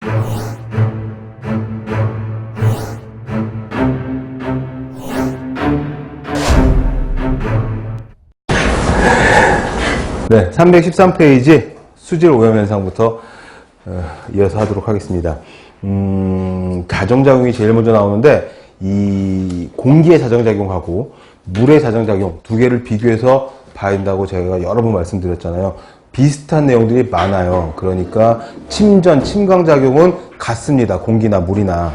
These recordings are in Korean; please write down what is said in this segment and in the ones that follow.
네, 313페이지 수질 오염 현상부터 이어서 하도록 하겠습니다. 자정작용이 제일 먼저 나오는데, 이 공기의 자정작용하고 물의 자정작용 두 개를 비교해서 봐야 한다고 제가 여러 번 말씀드렸잖아요. 비슷한 내용들이 많아요. 그러니까 침전, 침강작용은 같습니다. 공기나 물이나.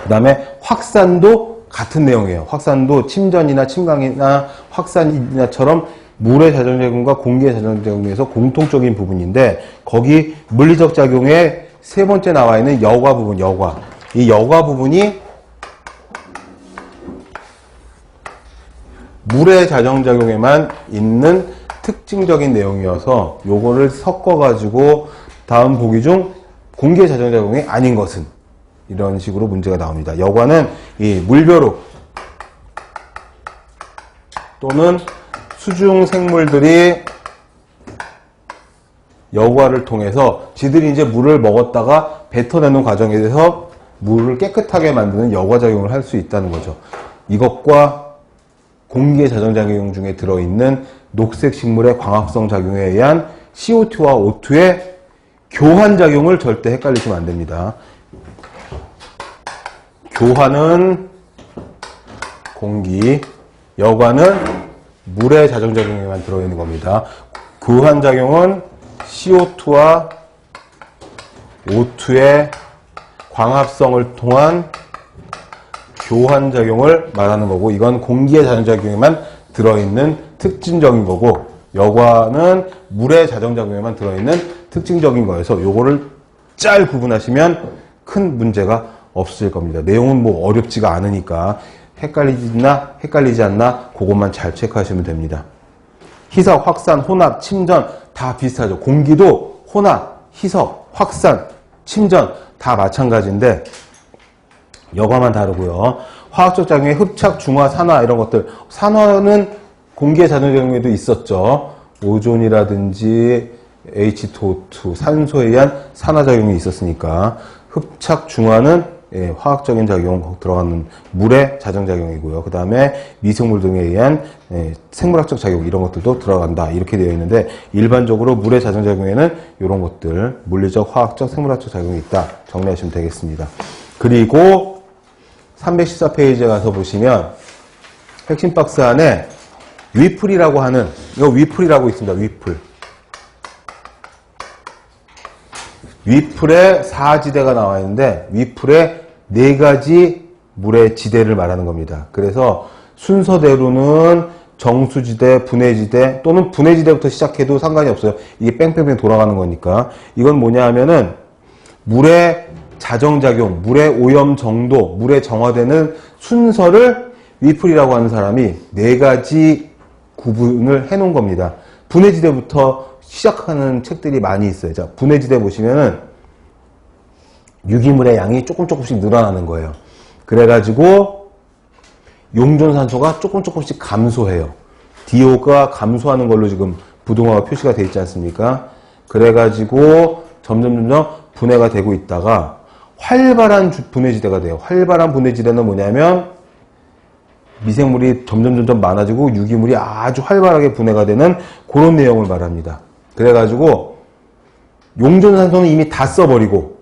그 다음에 확산도 같은 내용이에요. 확산도 침전이나 침강이나 확산이나처럼 물의 자정작용과 공기의 자정작용에서 공통적인 부분인데, 거기 물리적 작용의 세 번째 나와 있는 여과 부분, 여과. 이 여과 부분이 물의 자정작용에만 있는 특징적인 내용이어서 요거를 섞어가지고 다음 보기 중 공기의 자정작용이 아닌 것은, 이런 식으로 문제가 나옵니다. 여과는 이 물벼룩 또는 수중 생물들이 여과를 통해서 지들이 이제 물을 먹었다가 뱉어내는 과정에 대해서 물을 깨끗하게 만드는 여과작용을 할 수 있다는 거죠. 이것과 공기의 자정작용 중에 들어있는 녹색 식물의 광합성 작용에 의한 CO2와 O2의 교환작용을 절대 헷갈리시면 안 됩니다. 교환은 공기, 여과는 물의 자정작용에만 들어있는 겁니다. 교환작용은 CO2와 O2의 광합성을 통한 교환작용을 말하는 거고, 이건 공기의 자정작용에만 들어있는 특징적인 거고, 여과는 물의 자정작용에만 들어있는 특징적인 거여서 요거를 잘 구분하시면 큰 문제가 없을 겁니다. 내용은 뭐 어렵지가 않으니까 헷갈리지 않나 그것만 잘 체크하시면 됩니다. 희석, 확산, 혼합, 침전 다 비슷하죠. 공기도 혼합, 희석, 확산, 침전 다 마찬가지인데 여과만 다르고요. 화학적 작용의 흡착, 중화, 산화 이런 것들. 산화는 공기의 자정작용에도 있었죠. 오존이라든지 H2O2, 산소에 의한 산화작용이 있었으니까. 흡착, 중화는 화학적인 작용 들어가는 물의 자정작용이고요. 그 다음에 미생물 등에 의한 생물학적 작용 이런 것들도 들어간다 이렇게 되어 있는데, 일반적으로 물의 자정작용에는 이런 것들 물리적, 화학적, 생물학적 작용이 있다 정리하시면 되겠습니다. 그리고 314페이지에 가서 보시면 핵심 박스 안에 위풀이라고 하는, 이거 위풀이라고 있습니다. 위풀의 4지대가 나와 있는데, 위풀의 4가지 물의 지대를 말하는 겁니다. 그래서 순서대로는 정수지대, 분해지대 또는 분해지대부터 시작해도 상관이 없어요. 이게 뺑뺑뺑 돌아가는 거니까. 이건 뭐냐 하면은 물의 자정작용, 물의 오염 정도, 물의 정화되는 순서를 위풀이라고 하는 사람이 4가지 구분을 해 놓은 겁니다. 분해지대부터 시작하는 책들이 많이 있어요. 자, 분해지대 보시면은 유기물의 양이 조금씩 늘어나는 거예요. 그래가지고 용존산소가 조금씩 감소해요. DO가 감소하는 걸로 지금 부동화가 표시가 되어 있지 않습니까? 그래가지고 점점 분해가 되고 있다가 활발한 분해지대가 돼요. 활발한 분해지대는 뭐냐면 미생물이 점점 많아지고 유기물이 아주 활발하게 분해가 되는 그런 내용을 말합니다. 그래가지고 용존산소는 이미 다 써버리고,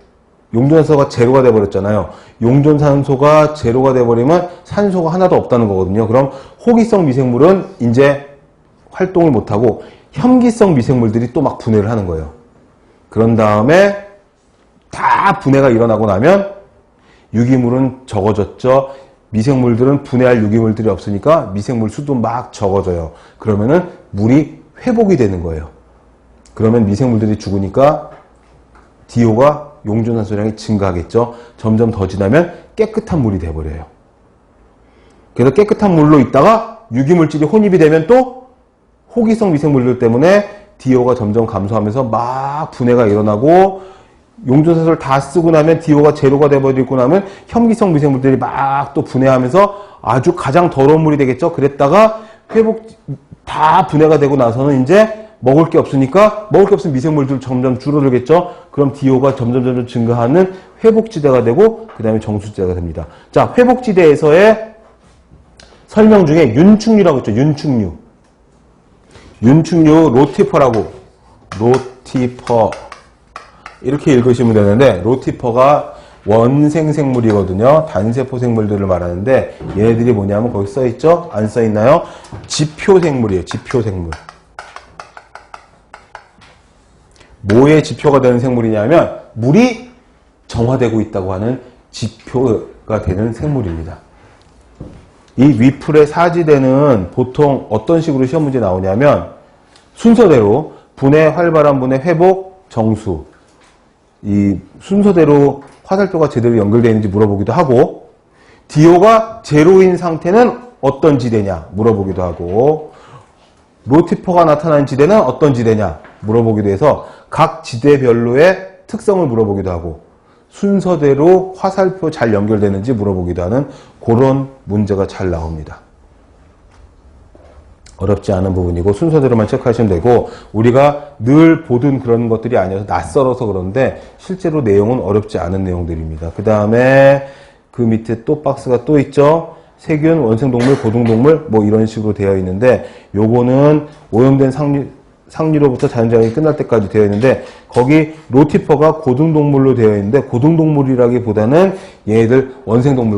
용존산소가 제로가 돼버렸잖아요. 용존산소가 제로가 돼버리면 산소가 하나도 없다는 거거든요. 그럼 호기성 미생물은 이제 활동을 못하고 혐기성 미생물들이 또 막 분해를 하는 거예요. 그런 다음에 다 분해가 일어나고 나면 유기물은 적어졌죠. 미생물들은 분해할 유기물들이 없으니까 미생물 수도 막 적어져요. 그러면은 물이 회복이 되는 거예요. 그러면 미생물들이 죽으니까 DO가 용존산소량이 증가하겠죠. 점점 더 지나면 깨끗한 물이 돼버려요. 그래서 깨끗한 물로 있다가 유기물질이 혼입이 되면 또 호기성 미생물들 때문에 DO가 점점 감소하면서 막 분해가 일어나고, 용존산소를 다 쓰고 나면 DO가 제로가 돼버리고 나면 혐기성 미생물들이 막 또 분해하면서 아주 가장 더러운 물이 되겠죠. 그랬다가 회복 다 분해가 되고 나서는 이제 먹을 게 없으니까 먹을 게 없으면 미생물들 점점 줄어들겠죠. 그럼 DO가 점점 증가하는 회복지대가 되고 그 다음에 정수지대가 됩니다. 자, 회복지대에서의 설명 중에 윤축류라고 있죠. 윤축류 로티퍼라고. 로티퍼 이렇게 읽으시면 되는데 로티퍼가 원생생물이거든요. 단세포 생물들을 말하는데 얘네들이 뭐냐면 거기 써있죠? 안 써있나요? 지표생물이에요. 지표생물. 뭐의 지표가 되는 생물이냐면 물이 정화되고 있다고 하는 지표가 되는 생물입니다. 이 위풀의 사지대는 보통 어떤 식으로 시험 문제 나오냐면 순서대로 분해, 활발한 분해, 회복, 정수 이 순서대로 화살표가 제대로 연결되어 있는지 물어보기도 하고 DO가 제로인 상태는 어떤 지대냐 물어보기도 하고 로티퍼가 나타나는 지대는 어떤 지대냐 물어보기도 해서 각 지대별로의 특성을 물어보기도 하고 순서대로 화살표 잘 연결되는지 물어보기도 하는 그런 문제가 잘 나옵니다. 어렵지 않은 부분이고 순서대로만 체크하시면 되고 우리가 늘 보던 그런 것들이 아니어서 낯설어서 그런데 실제로 내용은 어렵지 않은 내용들입니다. 그 다음에 그 밑에 또 박스가 또 있죠. 세균, 원생동물, 고등동물 뭐 이런 식으로 되어 있는데 요거는 오염된 상류로부터 자연장이 끝날 때까지 되어 있는데 거기 로티퍼가 고등동물로 되어 있는데 고등동물이라기보다는 얘네들 원생동물